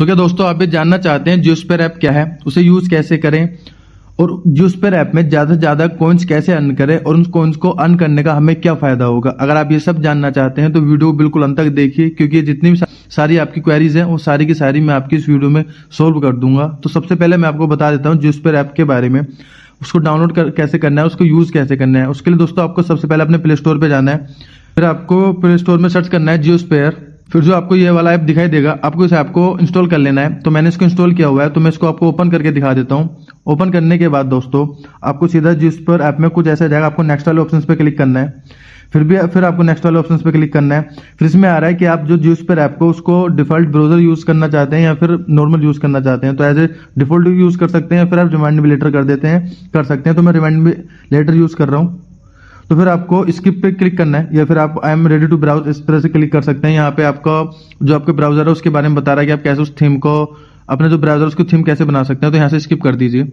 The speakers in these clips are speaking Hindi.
तो क्या दोस्तों आप ये जानना चाहते हैं जियोस्फीयर ऐप क्या है, उसे यूज कैसे करें और जियोस्फीयर ऐप में ज्यादा से ज्यादा कॉइन्स कैसे अर्न करें और उन कॉइन्स को अर्न करने का हमें क्या फायदा होगा। अगर आप ये सब जानना चाहते हैं तो वीडियो बिल्कुल अंत तक देखिए, क्योंकि ये जितनी भी सारी आपकी क्वेरीज हैं वो सारी की सारी मैं आपकी इस वीडियो में सोल्व कर दूंगा। तो सबसे पहले मैं आपको बता देता हूँ जियोस्फीयर ऐप के बारे में, उसको डाउनलोड कैसे करना है, उसको यूज कैसे करना है। उसके लिए दोस्तों आपको सबसे पहले अपने प्ले स्टोर पे जाना है, फिर आपको प्ले स्टोर में सर्च करना है जियोस्फीयर। फिर जो आपको ये वाला ऐप दिखाई देगा आपको इस ऐप को इंस्टॉल कर लेना है। तो मैंने इसको इंस्टॉल किया हुआ है, तो मैं इसको आपको ओपन करके दिखा देता हूँ। ओपन करने के बाद दोस्तों आपको सीधा जियोस्फीयर ऐप में कुछ ऐसा जाएगा, आपको नेक्स्ट वाले ऑप्शन पे क्लिक करना है। फिर आपको नेक्स्ट वाले ऑप्शन पे क्लिक करना है। फिर इसमें आ रहा है कि आप जो जियोस्फीयर ऐप को उसको डिफॉल्ट ब्राउजर यूज करना चाहते हैं या फिर नॉर्मल यूज करना चाहते हैं। तो एज ए डिफॉल्ट यूज कर सकते हैं, फिर आप रिमाइंड मी लेटर कर सकते हैं। तो मैं रिमाइंड मी लेटर यूज कर रहा हूँ। तो फिर आपको स्किप पे क्लिक करना है या फिर आप I am ready to browse इस तरह से क्लिक कर सकते हैं। यहाँ पे आपका जो आपके ब्राउजर है उसके बारे में बता रहा है कि आप कैसे उस थीम को, अपने जो ब्राउजर उसकी थीम कैसे बना सकते हैं। तो यहाँ से स्किप कर दीजिए।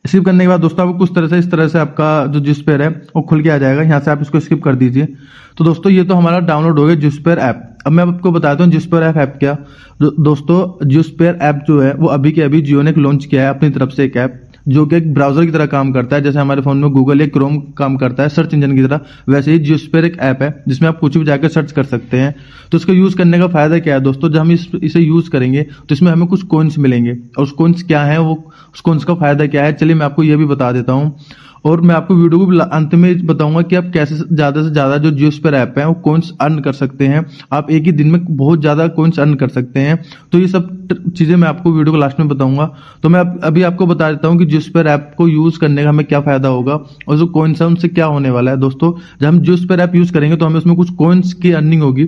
स्किप करने के बाद दोस्तों आपको कुछ तरह से इस तरह से आपका जो जियोस्फीयर है वो खुल के आ जाएगा। यहाँ से आप इसको स्किप कर दीजिए। तो दोस्तों ये तो हमारा डाउनलोड हो गया जियोस्फीयर ऐप। अब मैं आपको बताता हूँ जियोस्फीयर ऐप क्या। दोस्तों जियोस्फीयर ऐप जो है वो अभी के अभी जियो ने लॉन्च किया है अपनी तरफ से एक ऐप, जो कि एक ब्राउजर की तरह काम करता है। जैसे हमारे फोन में गूगल या क्रोम काम करता है सर्च इंजन की तरह, वैसे ही जियोस्फीयर एक ऐप है जिसमें आप कुछ भी जाकर सर्च कर सकते हैं। तो इसको यूज करने का फायदा क्या है दोस्तों, जब हम इसे यूज करेंगे तो इसमें हमें कुछ कॉइन्स मिलेंगे और उस कॉइन्स क्या है, वो उस कॉइन्स का फायदा क्या है, चलिए मैं आपको ये भी बता देता हूँ। और मैं आपको वीडियो को अंत में बताऊंगा कि आप कैसे ज्यादा से ज्यादा जो जियोस्फीयर ऐप है वो कॉइन्स अर्न कर सकते हैं। आप एक ही दिन में बहुत ज्यादा कॉइन्स अर्न कर सकते हैं। तो ये सब चीजें मैं आपको वीडियो को लास्ट में बताऊंगा। तो मैं अभी आपको बता देता हूँ कि जियोस्फीयर ऐप को यूज करने का हमें क्या फायदा होगा और जो कॉइन्स है उनसे क्या होने वाला है। दोस्तों जब हम जियोस्फीयर ऐप यूज करेंगे तो हमें उसमें कुछ कॉइन्स की अर्निंग होगी।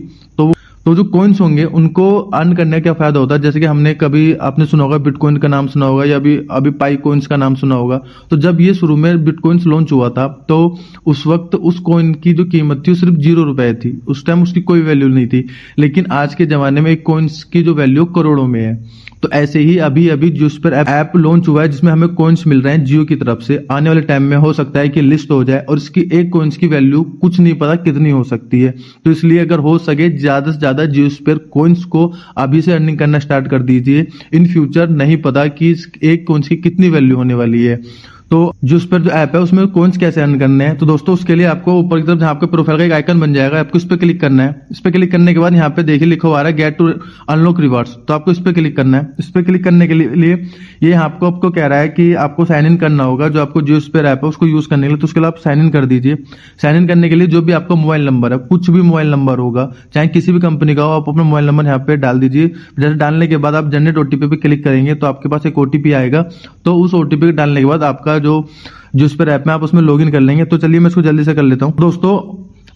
तो जो कॉइन्स होंगे उनको अर्न करने का क्या फायदा होता है, जैसे कि हमने कभी आपने सुना होगा बिटकॉइन का नाम सुना होगा या अभी पाई कॉइन्स का नाम सुना होगा। तो जब ये शुरू में बिटकॉइन्स लॉन्च हुआ था तो उस वक्त उस कॉइन की जो कीमत थी वो सिर्फ 0 रुपए थी। उस टाइम उसकी कोई वैल्यू नहीं थी, लेकिन आज के जमाने में एक कॉइन्स की जो वैल्यू करोड़ों में है। तो ऐसे ही अभी जियोस्फीयर ऐप लॉन्च हुआ है जिसमें हमें कॉइन्स मिल रहे हैं जियो की तरफ से। आने वाले टाइम में हो सकता है कि लिस्ट हो जाए और इसकी एक कॉइन्स की वैल्यू कुछ नहीं पता कितनी हो सकती है। तो इसलिए अगर हो सके ज्यादा से ज्यादा जियोस्फीयर कॉइन्स को अभी से अर्निंग करना स्टार्ट कर दीजिए। इन फ्यूचर नहीं पता कि एक कॉइन्स की कितनी वैल्यू होने वाली है। तो जियोस्फीयर जो ऐप है उसमें कॉइन्स कैसे अर्न करने हैं, तो दोस्तों उसके लिए आपको ऊपर की तरफ जहां आपके प्रोफाइल का एक आइकन बन जाएगा आपको इस पर क्लिक करना है। इस पर क्लिक करने के बाद यहाँ पे देखिए लिखा हुआ आ रहा है गेट टू अनलॉक रिवार्ड्स। तो आपको इस पर क्लिक करना है। इस पर क्लिक करने के लिए ये आपको कह रहा है कि आपको साइन इन करना होगा जो आपको जियोस्फीयर ऐप है उसको यूज करने के लिए। तो उसके लिए आप साइन इन कर दीजिए। साइन इन करने के लिए जो भी आपका मोबाइल नंबर है, कुछ भी मोबाइल नंबर होगा चाहे किसी भी कंपनी का हो, आप अपना मोबाइल नंबर यहाँ पे डाल दीजिए। जैसे डालने के बाद आप जनरेट ओटीपी पे क्लिक करेंगे तो आपके पास एक ओटीपी आएगा। तो उस ओटीपी डालने के बाद आपका जो जियोस्फीयर ऐप में आप उसमें लॉगिन कर लेंगे। तो चलिए मैं इसको जल्दी से कर लेता हूँ। दोस्तों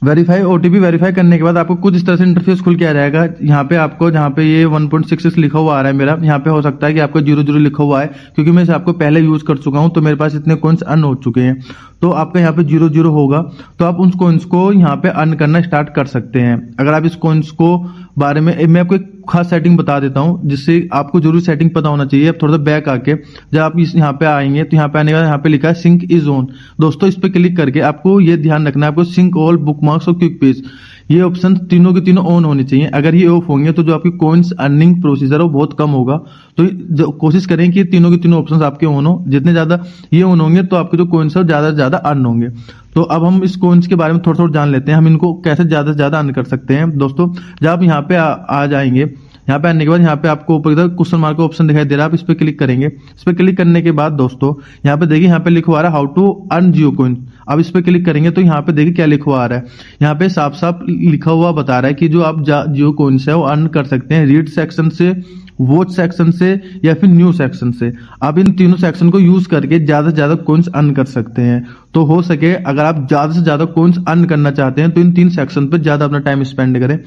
वेरीफाई ओटीपी वेरीफाई करने के बाद आपको कुछ इस तरह से इंटरफेस खुल के आ जाएगा। यहाँ पे आपको जहाँ पे ये 1.66 लिखा हुआ आ रहा है मेरा, यहाँ पे हो सकता है कि आपको 00 लिखा हुआ है, क्योंकि मैं इसे आपको पहले यूज कर चुका हूँ तो मेरे पास इतने कॉइन्स अर्न हो चुके हैं। तो आपका यहाँ पे 00 होगा तो आप उन कॉइन्स को यहाँ पे अर्न करना स्टार्ट कर सकते हैं। अगर आप इस कॉइन्स को बारे में मैं आपको एक खास सेटिंग बता देता हूं जिससे आपको जरूरी सेटिंग पता होना चाहिए। अब थोड़ा सा बैक आके जब आप इस यहाँ पे आएंगे तो यहाँ पे आने के बाद यहाँ पे लिखा है सिंक इज ऑन। दोस्तों इस पे क्लिक करके आपको ये ध्यान रखना है, आपको सिंक ऑल बुकमार्क्स और क्विक पेज ये ऑप्शन तीनों के तीनों ऑन होने चाहिए। अगर ये ऑफ होंगे तो जो आपकी कॉइन्स अर्निंग प्रोसीजर है वो बहुत कम होगा। तो कोशिश करें कि तीनों के तीनों ऑप्शंस आपके ऑन हो। जितने ज्यादा ये ऑन होंगे तो आपके जो कॉइन्स है ज्यादा से ज्यादा अर्न होंगे। तो अब हम इस कॉइन्स के बारे में थोड़ा जान लेते हैं, हम इनको कैसे ज्यादा से ज्यादा अर्न कर सकते हैं। दोस्तों जब आप यहाँ पे आ जाएंगे, यहाँ पे आने के बाद यहाँ पे आपको ऊपर की तरफ क्वेश्चन मार्क का ऑप्शन दिखाई दे रहा है, आप इस पे क्लिक करेंगे। इस पे क्लिक करने के बाद दोस्तों यहाँ पे देखिए यहाँ पे लिखा हुआ आ रहा है how to earn Jio coin. अब इस पे क्लिक करेंगे तो यहाँ पे देखिए क्या लिखा हुआ आ रहा है, यहाँ पे साफ साफ लिखा हुआ बता रहा है कि जो आप जियो कॉइन्स है वो अर्न कर सकते हैं रीड सेक्शन से, वॉच सेक्शन से या फिर न्यू सेक्शन से। आप इन तीनों सेक्शन को यूज करके ज्यादा से ज्यादा कॉइन्स अर्न कर सकते हैं। तो हो सके अगर आप ज्यादा से ज्यादा कॉइन्स अर्न करना चाहते हैं तो इन 3 सेक्शन पे ज्यादा अपना टाइम स्पेंड करें।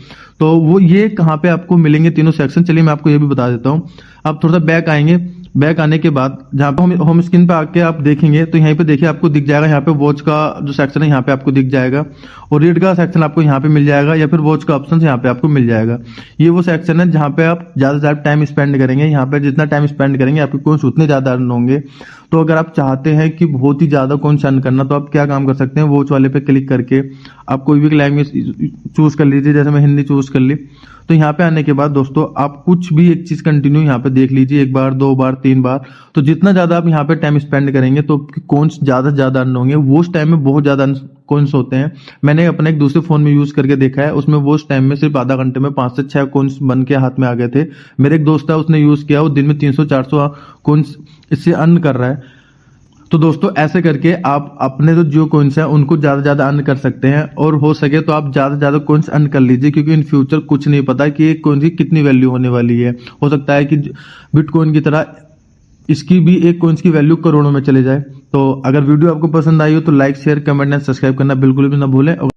तो वो ये कहाँ पे आपको मिलेंगे तीनों सेक्शन, चलिए मैं आपको ये भी बता देता हूँ। आप थोड़ा सा बैक आएंगे, बैक आने के बाद जहाँ पे होम स्क्रीन पे आके आप देखेंगे तो यहीं पे देखिए आपको दिख जाएगा, यहाँ पे वॉच का जो सेक्शन है यहाँ पे आपको दिख जाएगा और रीड का सेक्शन आपको यहाँ पे मिल जाएगा या फिर वॉच का ऑप्शन यहाँ पे आपको मिल जाएगा। ये वो सेक्शन है जहाँ पे आप ज्यादा से ज्यादा टाइम स्पेंड करेंगे। यहाँ पे जितना टाइम स्पेंड करेंगे आपके कॉइन्स उतने ज्यादा अर्न होंगे। तो अगर आप चाहते हैं कि बहुत ही ज्यादा कॉइन्स अर्न करना तो आप क्या काम कर सकते हैं, वॉच वाले पे क्लिक करके आप कोई भी लैंग्वेज चूज कर लीजिए। जैसे मैं हिंदी चूज कर ली तो यहाँ पे आने के बाद दोस्तों आप कुछ भी एक चीज कंटिन्यू यहाँ पे देख लीजिए, 1 बार 2 बार 3 बार। तो जितना ज्यादा आप यहाँ पे टाइम स्पेंड करेंगे तो कॉइन्स ज्यादा से ज्यादा अर्न होंगे। वो उस टाइम में बहुत ज्यादा कॉइन्स होते हैं। मैंने अपने एक दूसरे फोन में यूज करके देखा है, उसमें वो उस टाइम में सिर्फ आधा घंटे में 5 से 6 कॉइन्स बन के हाथ में आ गए थे। मेरे एक दोस्त है, उसने यूज किया, वो दिन में 300-400 कॉइन्स इससे अर्न कर रहा है। तो दोस्तों ऐसे करके आप अपने जो कॉइन्स हैं उनको ज्यादा से ज्यादा अर्न कर सकते हैं, और हो सके तो आप ज्यादा से ज्यादा कॉइन्स अर्न कर लीजिए, क्योंकि इन फ्यूचर कुछ नहीं पता कि एक कॉइन की कितनी वैल्यू होने वाली है। हो सकता है कि बिटकॉइन की तरह इसकी भी एक कॉइन्स की वैल्यू करोड़ों में चले जाए। तो अगर वीडियो आपको पसंद आई हो तो like share comment and subscribe करना बिल्कुल भी ना भूलें।